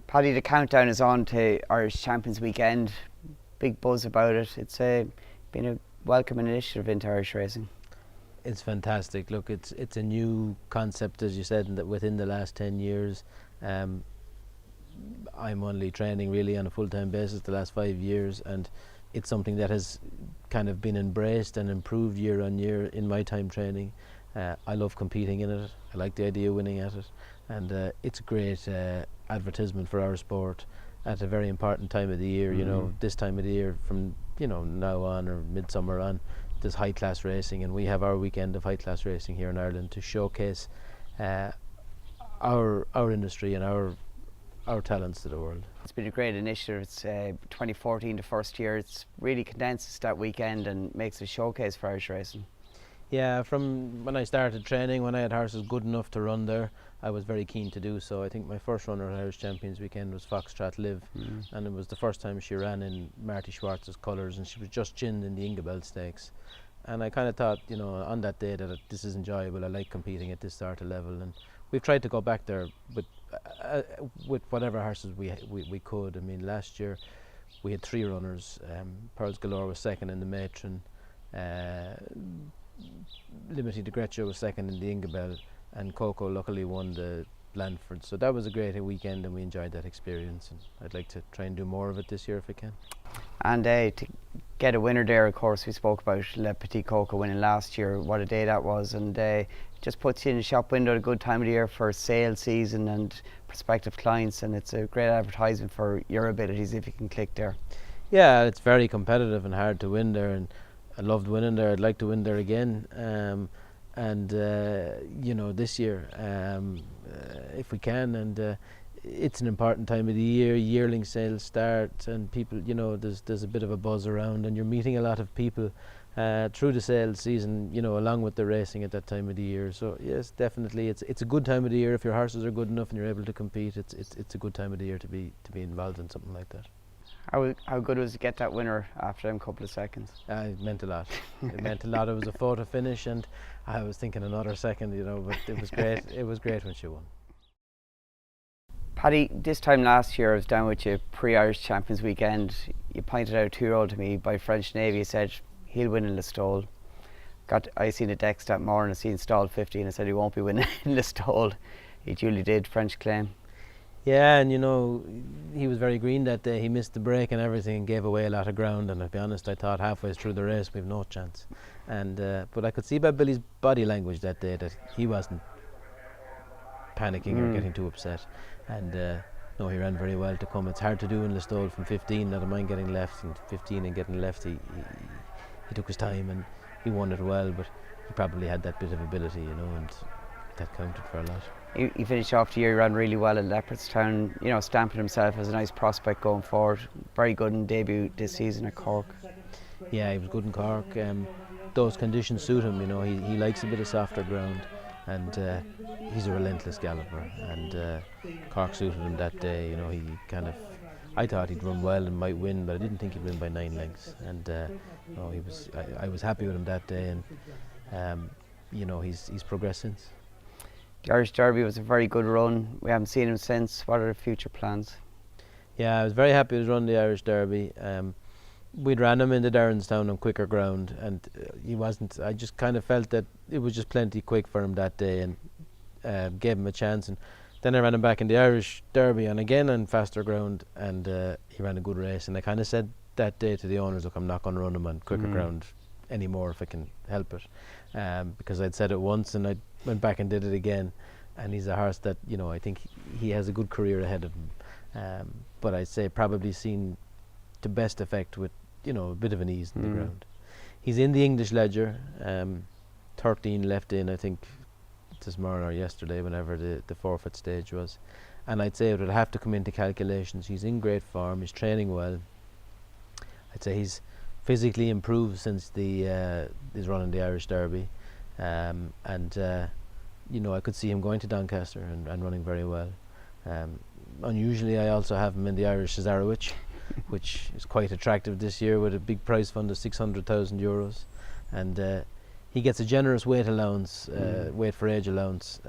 Paddy, the countdown is on to Irish Champions Weekend. Big buzz about it. It's been a welcome initiative into Irish racing. It's fantastic. Look, it's a new concept, as you said, that within the last 10 years. I'm only training really on a full-time basis the last 5 years, and it's something that has kind of been embraced and improved year on year in my time training. I love competing in it. I like the idea of winning at it, and it's a great advertisement for our sport at a very important time of the year. You know, this time of the year, from now on, or midsummer on, there's high class racing, and we have our weekend of high class racing here in Ireland to showcase our industry and our talents to the world. It's been a great initiative. It's 2014, the first year. It's really condenses that weekend and makes a showcase for Irish racing. Yeah, from when I started training, when I had horses good enough to run there, I was very keen to do so. I think my first runner at Irish Champions Weekend was Foxtrot Liv, and it was the first time she ran in Marty Schwartz's colours, and she was just ginned in the Ingabel Stakes. And I kind of thought, on that day that this is enjoyable. I like competing at this sort of level, and we've tried to go back there with whatever horses we could. I mean, last year we had 3 runners. Pearls Galore was second in the Matron. Liberty de Greccia was second in the Ingabel, and Coco luckily won the Blandford. So that was a great weekend, and we enjoyed that experience, and I'd like to try and do more of it this year if I can. And to get a winner there, of course, we spoke about Le Petit Coco winning last year. What a day that was, and just puts you in the shop window at a good time of the year for sale season and prospective clients, and it's a great advertisement for your abilities if you can click there. Yeah, it's very competitive and hard to win there, and I loved winning there. I'd like to win there again, and this year if we can. And it's an important time of the year. Yearling sales start, and people, there's a bit of a buzz around, and you're meeting a lot of people through the sales season, along with the racing at that time of the year. So yes, definitely, it's a good time of the year. If your horses are good enough and you're able to compete, it's a good time of the year to be involved in something like that. How good was it to get that winner after them couple of seconds? It meant a lot. It meant a lot. It was a photo finish, and I was thinking another second, but it was great. It was great when she won. Paddy, this time last year I was down with you pre-Irish Champions Weekend. You pointed out a 2-year-old to me by French Navy. You said he'll win in Listowel. I seen a Dex that morning. I seen stall 50, and I said he won't be winning in Listowel. He duly did. French Claim. Yeah, and he was very green that day. He missed the break and everything, and gave away a lot of ground. And to be honest, I thought halfway through the race we've no chance. And but I could see by Billy's body language that day that he wasn't panicking or getting too upset. And no, he ran very well to come. It's hard to do in Listowel from 15. Not a mind getting left, and 15 and getting left. He took his time and he won it well, but he probably had that bit of ability, and that counted for a lot. He finished off the year, he ran really well at Leopardstown, stamping himself as a nice prospect going forward. Very good in debut this season at Cork. Yeah, he was good in Cork. Those conditions suit him, he likes a bit of softer ground, and he's a relentless galloper, and Cork suited him that day. I thought he'd run well and might win, but I didn't think he'd win by 9 lengths, and I was happy with him that day, and he's progressed since. The Irish Derby was a very good run. We haven't seen him since. What are the future plans? Yeah, I was very happy to run the Irish Derby. We'd ran him into Darrenstown on quicker ground, and he wasn't. I just kind of felt that it was just plenty quick for him that day, and gave him a chance. And then I ran him back in the Irish Derby, and again on faster ground, and he ran a good race. And I kind of said that day to the owners, look, I'm not going to run him on quicker ground anymore if I can help it, because I'd said it once, and I went back and did it again. And he's a horse that I think he has a good career ahead of him, but I'd say probably seen to best effect with a bit of an ease in the ground. He's in the English Ledger, 13 left in, I think, this morning or yesterday, whenever the forfeit stage was, and I'd say it would have to come into calculations. He's in great form, he's training well. I'd say he's physically improved since his run in the Irish Derby, and I could see him going to Doncaster and running very well. Unusually, I also have him in the Irish Cesarewitch, which is quite attractive this year with a big prize fund of €600,000, and he gets a generous weight allowance, weight for age allowance,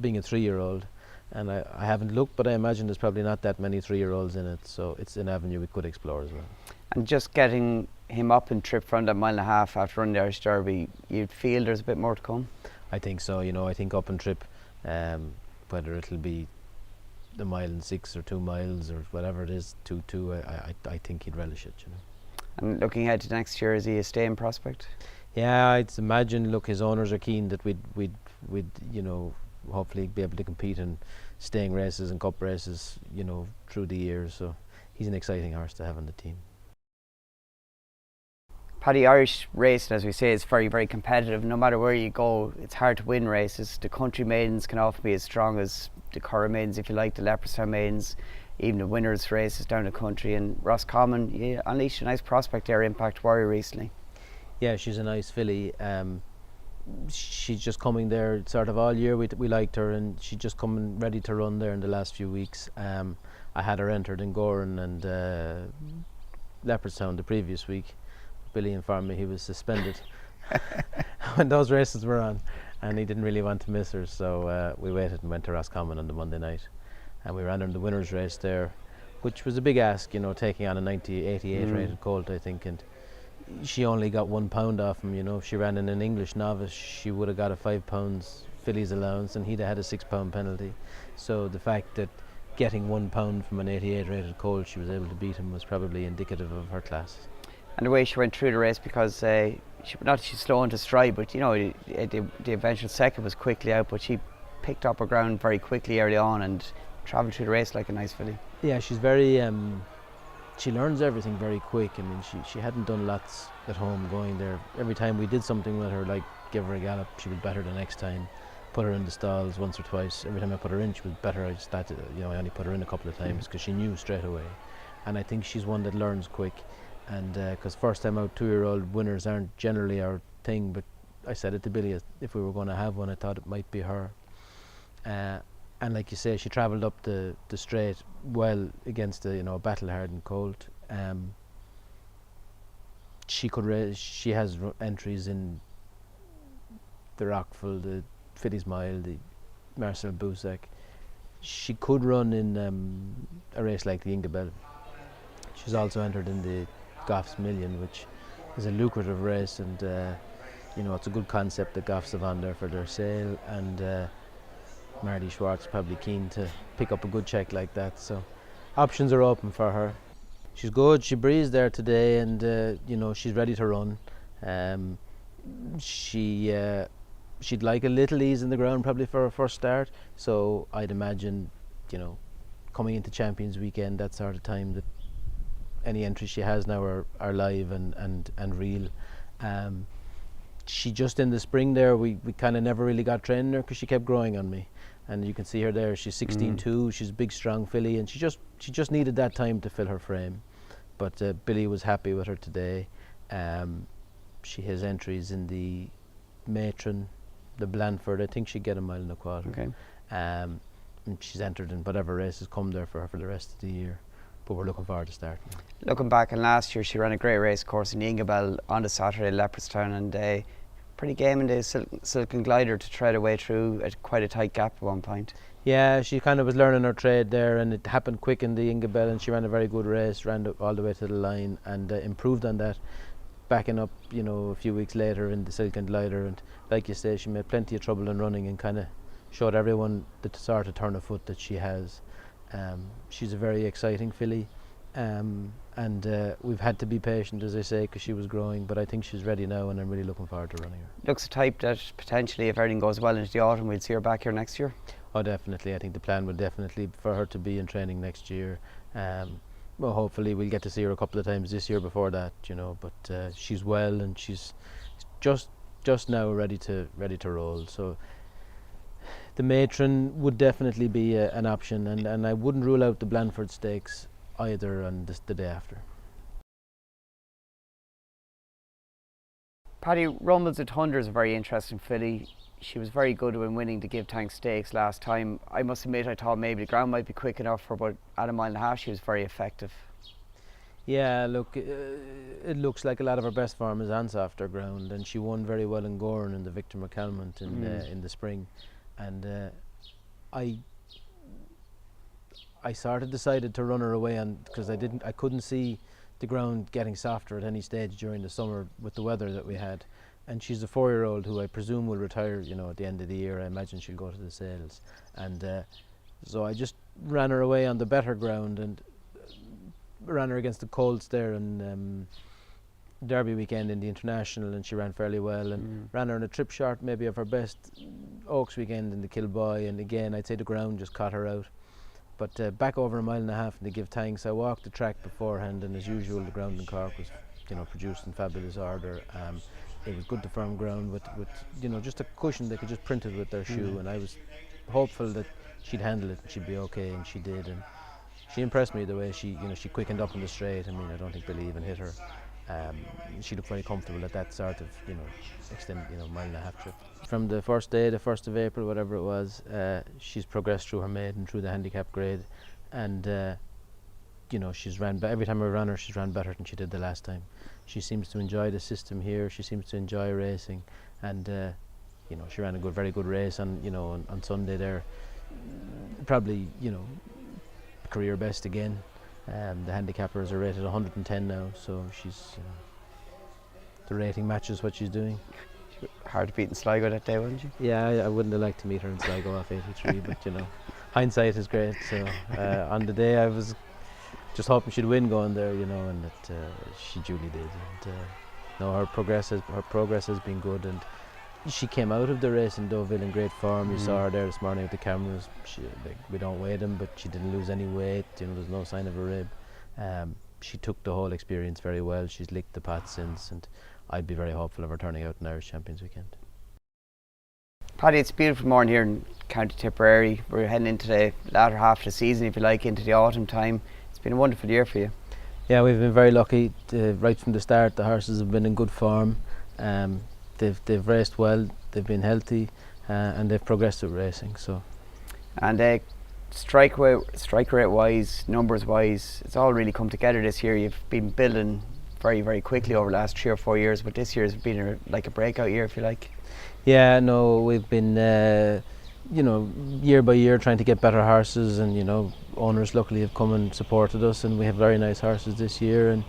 being a 3-year-old, and I haven't looked, but I imagine there's probably not that many 3-year-olds in it, so it's an avenue we could explore as well. And just getting him up and trip from that 1.5 mile after running the Irish Derby, you'd feel there's a bit more to come? I think so, I think up and trip, whether it'll be the 1.6 miles or 2 miles or whatever it is, 2, I think he'd relish it, And looking ahead to next year, is he a staying prospect? Yeah, I'd imagine, look, his owners are keen that we'd hopefully be able to compete in staying races and cup races, through the years, so he's an exciting horse to have on the team. Paddy, Irish racing, as we say, is very, very competitive. No matter where you go, it's hard to win races. The country maidens can often be as strong as the Curragh maidens, if you like, the Leopardstown maidens, even the winners' races down the country. And Roscommon, you unleashed a nice prospect there, Impact Warrior, recently. Yeah, she's a nice filly. She's just coming there sort of all year. We liked her, and she's just coming ready to run there in the last few weeks. I had her entered in Goran and Leopardstown the previous week. Billy informed me he was suspended when those races were on, and he didn't really want to miss her, so we waited and went to Roscommon on the Monday night, and we ran her in the winners' race there, which was a big ask, taking on a 88 rated colt, I think, and she only got £1 off him. If she ran in an English novice, she would have got a £5 filly's allowance, and he'd have had a £6 penalty. So the fact that getting £1 from an 88 rated colt, she was able to beat him, was probably indicative of her class. And the way she went through the race, because not that she's slow into stride, but the eventual second was quickly out, but she picked up her ground very quickly early on and travelled through the race like a nice filly. Yeah, she's very she learns everything very quick. I mean, she hadn't done lots at home going there. Every time we did something with her, like give her a gallop, she was better the next time. Put her in the stalls once or twice. Every time I put her in, she was better. I started, I only put her in a couple of times because she knew straight away. And I think she's one that learns quick. And because first time out 2-year-old winners aren't generally our thing, but I said it to Billy, if we were going to have one, I thought it might be her. And like you say, she travelled up the straight well against a battle-hardened colt. She has entries in the Rockville, the Fiddy's Mile, the Marcel Boussac. She could run in a race like the Ingabel. She's also entered in the Goff's Million, which is a lucrative race, and it's a good concept that Goffs have on there for their sale, and Marty Schwartz probably keen to pick up a good check like that, so options are open for her. She's good, she breezed there today, and she's ready to run. She'd like a little ease in the ground probably for her first start, so I'd imagine coming into Champions Weekend, that sort of time that any entries she has now are live and real. She just in the spring there, we kind of never really got training her because she kept growing on me, and you can see her there. She's 16.2. She's a big, strong filly, and she just needed that time to fill her frame. But Billy was happy with her today. She has entries in the Matron, the Blandford. I think she'd get 1.25 miles. Okay. And she's entered in whatever races come there for her for the rest of the year. But we're looking forward to starting. Looking back on last year, she ran a great race course in the Ingabel on the Saturday, Leopardstown, and pretty game in the Silken Glider to tread her way through quite a tight gap at one point. Yeah, she kind of was learning her trade there, and it happened quick in the Ingabel, and she ran a very good race, ran all the way to the line, and improved on that, backing up a few weeks later in the Silken Glider. And like you say, she made plenty of trouble in running and kind of showed everyone the sort of turn of foot that she has. She's a very exciting filly, and we've had to be patient, as I say, because she was growing, but I think she's ready now, and I'm really looking forward to running her. Looks a type that potentially, if everything goes well into the autumn, we'll see her back here next year. Oh, definitely. I think the plan would definitely for her to be in training next year. Well, hopefully we'll get to see her a couple of times this year before that, but she's well, and she's just now ready to roll. So the Matron would definitely be an option, and I wouldn't rule out the Blandford Stakes either on the day after. Paddy, Rumbles at Thunder is a very interesting filly. She was very good when winning the Give Thanks Stakes last time. I must admit, I thought maybe the ground might be quick enough for her, but at 1.5 miles she was very effective. Yeah, look, it looks like a lot of her best form is on softer ground, and she won very well in Goran in the Victor McCalmont in the spring. And I I sort of decided to run her away on, because I couldn't see the ground getting softer at any stage during the summer with the weather that we had. And she's a 4-year-old who I presume will retire, you know, at the end of the year. I imagine she'll go to the sales. And so I just ran her away on the better ground and ran her against the colts there in Derby weekend in the International, and she ran fairly well, and ran her in a trip short maybe of her best Oaks weekend in the Kilboy, and again I'd say the ground just caught her out. But back over 1.5 miles and to give thanks, I walked the track beforehand, and as usual the ground in Cork was, you know, produced in fabulous order. It was good to firm ground with you know, just a cushion they could just print it with their shoe, and I was hopeful that she'd handle it and she'd be okay, and she did, and she impressed me the way she quickened up in the straight. I mean, I don't think Billy even hit her. She looked very comfortable at that sort of, you know, extended, you know, 1.5 mile trip. From the first day, the 1st of April, whatever it was, she's progressed through her maiden, through the handicap grade, and you know, she's ran. Every time I ran her, she's ran better than she did the last time. She seems to enjoy the system here. She seems to enjoy racing, and you know, she ran a very good race on, you know, on Sunday there. Probably, you know, career best again. The handicappers are rated 110 now, so she's the rating matches what she's doing. Hard to beat in Sligo that day, wasn't she? Yeah, I wouldn't have liked to meet her in Sligo off 83, but you know, hindsight is great. So on the day I was just hoping she'd win going there, you know, and that she duly did. And no, her progress has been good, and she came out of the race in Deauville in great form. You saw her there this morning with the cameras. We don't weigh them, but she didn't lose any weight. You know, there's no sign of a rib. She took the whole experience very well. She's licked the pot since, and I'd be very hopeful of her turning out in Irish Champions Weekend. Paddy, it's a beautiful morning here in County Tipperary. We're heading into the latter half of the season, if you like, into the autumn time. It's been a wonderful year for you. Yeah, we've been very lucky. Right from the start, the horses have been in good form. They've raced well, they've been healthy, and they've progressed with racing. So, and strike rate wise, numbers wise, it's all really come together this year. You've been building very, very quickly over the last 3 or 4 years, but this year has been like a breakout year, if you like. Yeah, no, we've been you know, year by year trying to get better horses, and you know, owners luckily have come and supported us, and we have very nice horses this year, and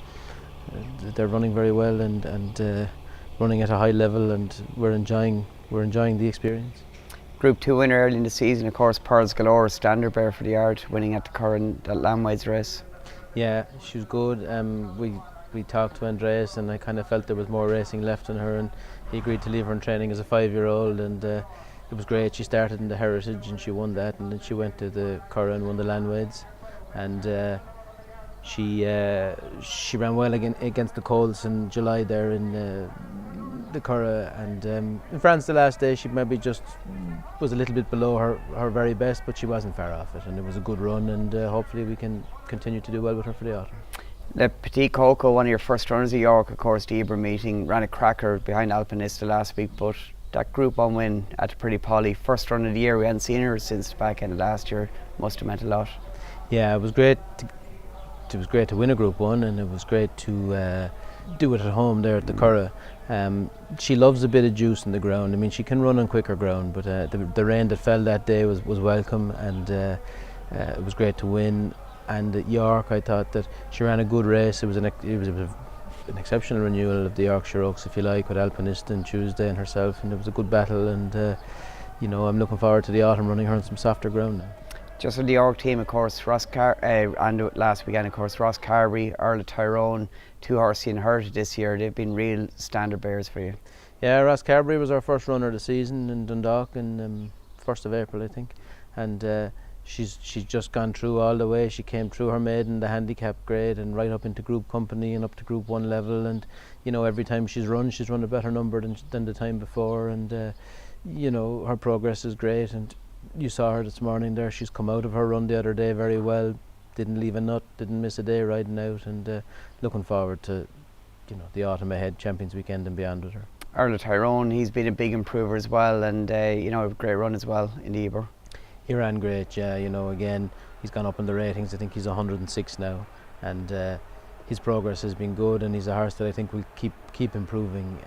they're running very well and running at a high level, and we're enjoying the experience. Group 2 winner early in the season, of course, Pearls Galore, standard bearer for the yard, winning at the Curragh, that Landwise race. Yeah, she was good. We talked to Andreas, and I kind of felt there was more racing left in her, and he agreed to leave her in training as a 5-year-old, and it was great. She started in the Heritage and she won that, and then she went to the Curragh and won the Landwades, and she ran well against the Colts in July there in the Curragh, and in France the last day she maybe just was a little bit below her very best, but she wasn't far off it, and it was a good run, and hopefully we can continue to do well with her for the autumn. The Petit Coco, one of your first runners at York, of course, the Ibra meeting, ran a cracker behind Alpinista last week, but that Group 1 win at Pretty Polly, first run of the year, we hadn't seen her since the back end of last year, must have meant a lot. Yeah, it was great. It was great to win a Group 1, and it was great to do it at home there at the Curragh. She loves a bit of juice in the ground. I mean, she can run on quicker ground, but the rain that fell that day was welcome, and it was great to win. And at York, I thought that she ran a good race. It was an exceptional renewal of the Yorkshire Oaks, if you like, with Alpinista and Tuesday and herself, and it was a good battle, and you know, I'm looking forward to the autumn running her on some softer ground now. Just on the York team, of course, and last weekend, of course, Ross Carberry, Earl of Tyrone, 2 horses inherited this year. They've been real standard bearers for you. Yeah, Ross Carberry was our first runner of the season in Dundalk in 1st of April, I think, and she's just gone through all the way. She came through her maiden, the handicap grade, and right up into group company and up to Group 1 level, and you know, every time she's run a better number than the time before, and you know, her progress is great, and you saw her this morning there. She's come out of her run the other day very well, didn't leave a nut, didn't miss a day riding out, and looking forward to, you know, the autumn ahead, Champions Weekend and beyond with her. Earl of Tyrone, he's been a big improver as well, and you know, a great run as well in the Ebor. He ran great, yeah. You know, again, he's gone up in the ratings. I think he's 106 now, and his progress has been good, and he's a horse that I think will keep improving.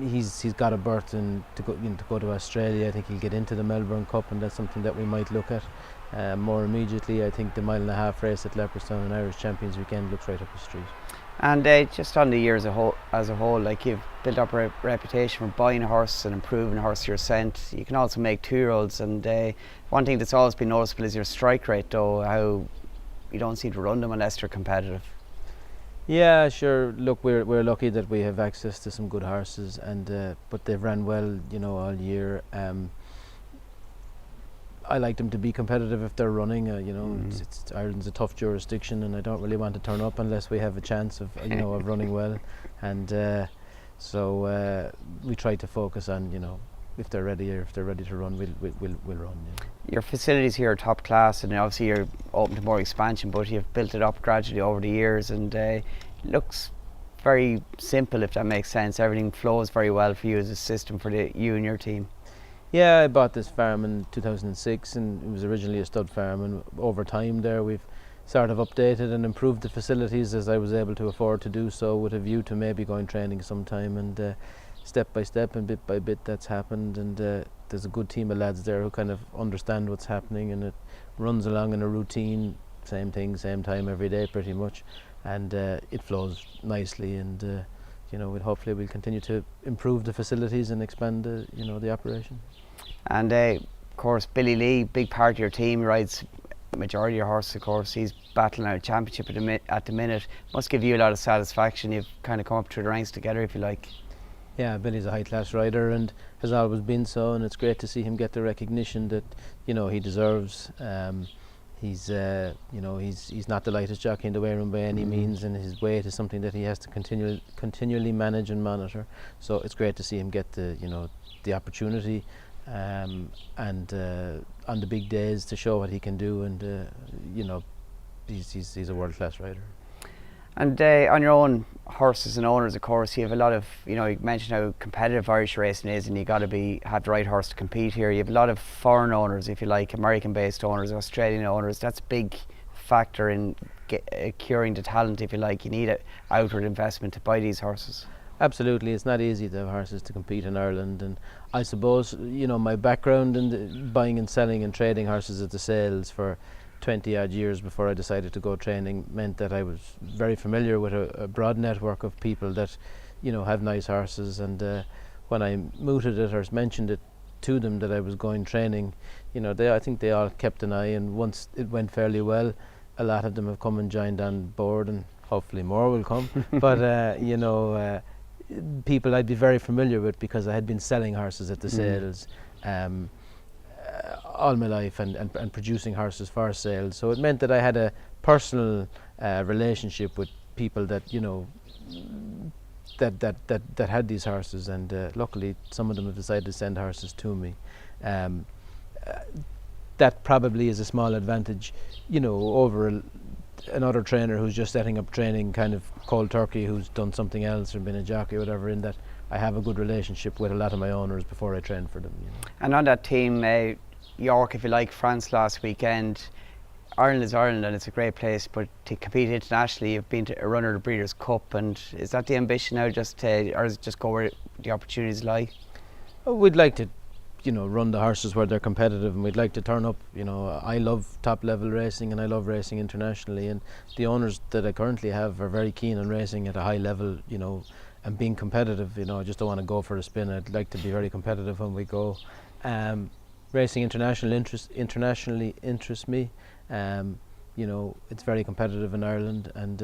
He's got a berth to go to Australia. I think he'll get into the Melbourne Cup, and that's something that we might look at. More immediately, I think the 1.5 mile race at Leopardstown and Irish Champions Weekend looks right up the street. And just on the year as a whole, like you've built up a reputation for buying a horse and improving a horse to your scent. You can also make 2-year-olds, and one thing that's always been noticeable is your strike rate, though, how you don't seem to run them unless they're competitive. Yeah, sure. Look, we're lucky that we have access to some good horses, and but they've ran well, all year. I like them to be competitive if they're running. It's Ireland's a tough jurisdiction, and I don't really want to turn up unless we have a chance of of running well. And so we try to focus on if they're ready to run, we'll run. Your facilities here are top class, and obviously you're open to more expansion, but you've built it up gradually over the years, and it looks very simple, if that makes sense. Everything flows very well for you as a system for you and your team. Yeah, I bought this farm in 2006, and it was originally a stud farm, and over time there we've sort of updated and improved the facilities as I was able to afford to do so, with a view to maybe going training sometime, and step by step and bit by bit that's happened, and there's a good team of lads there who kind of understand what's happening, and it runs along in a routine, same thing, same time every day pretty much, and it flows nicely, and hopefully we'll continue to improve the facilities and expand the operation. And of course Billy Lee, big part of your team, rides majority of your horses, of course. He's battling out a championship at the minute. Must give you a lot of satisfaction. You've kind of come up through the ranks together, if you like. Yeah, Billy's a high class rider and has always been so, and it's great to see him get the recognition that he deserves. He's not the lightest jockey in the weight room by any means, and his weight is something that he has to continually manage and monitor. So it's great to see him get the opportunity and on the big days to show what he can do, and he's a world class rider. And on your own horses and owners, of course, you have a lot of, you mentioned how competitive Irish racing is, and you got to have the right horse to compete here. You have a lot of foreign owners, if you like, American-based owners, Australian owners. That's a big factor in curing the talent, if you like. You need an outward investment to buy these horses. Absolutely, it's not easy to have horses to compete in Ireland, and I suppose my background in buying and selling and trading horses at the sales for 20 odd years before I decided to go training meant that I was very familiar with a broad network of people that have nice horses, and when I mooted it or mentioned it to them that I was going training, I think they all kept an eye, and once it went fairly well, a lot of them have come and joined on board, and hopefully more will come. But people I'd be very familiar with because I had been selling horses at the sales all my life, and producing horses for sales. So it meant that I had a personal relationship with people that that had these horses, and luckily some of them have decided to send horses to me. That probably is a small advantage, over another trainer who's just setting up training kind of cold turkey, who's done something else or been a jockey or whatever, in that I have a good relationship with a lot of my owners before I train for them. And on that team, York, if you like, France last weekend, Ireland is Ireland and it's a great place, but to compete internationally, you've been to a runner of the Breeders' Cup, and is that the ambition now, or is it just go where the opportunities lie? Well, we'd like to run the horses where they're competitive, and we'd like to turn up. I love top level racing, and I love racing internationally, and the owners that I currently have are very keen on racing at a high level, and being competitive. I just don't want to go for a spin. I'd like to be very competitive when we go. Racing internationally interests me. It's very competitive in Ireland, and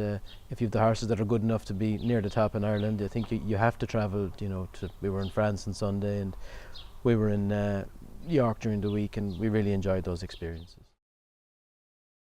if you have the horses that are good enough to be near the top in Ireland, I think you have to travel. We were in France on Sunday, and we were in York during the week, and we really enjoyed those experiences.